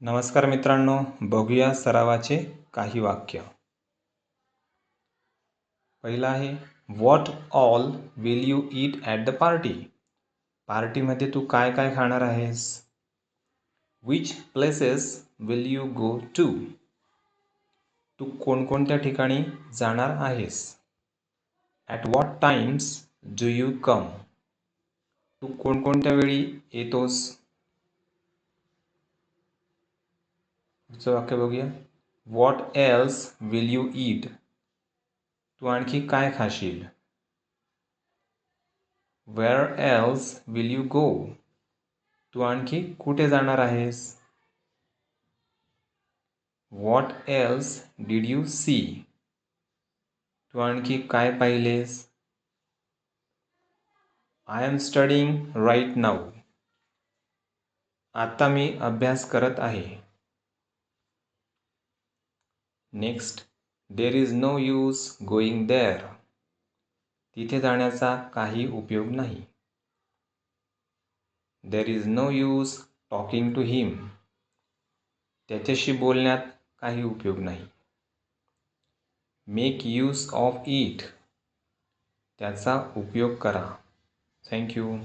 नमस्कार मित्रांनो, बघूया सरावाचे काही वाक्य. पहिला आहे what all will you eat at the party. पार्टीमध्ये तू काय काय खाणार आहेस? Which places will you go to. तू कोणकोणत्या ठिकाणी जाणार आहेस? At what times do you come. तू कोणकोणत्या वेळी येतोस? पुढचं वाक्य बघूया. What else will you eat. तू आणखी काय खाशील? Where else will you go. तू आणखी कुठे जाणार आहेस? What else did you see. तू आणखी काय पाहिलेस? I am studying right now. आता मी अभ्यास करत आहे. Next, there is no use going there. तिथे जाण्याचा काही उपयोग नाही. There is no use talking to him. त्याच्याशी बोलण्यात काही उपयोग नाही. Make use of it. त्याचा उपयोग करा. थँक्यू.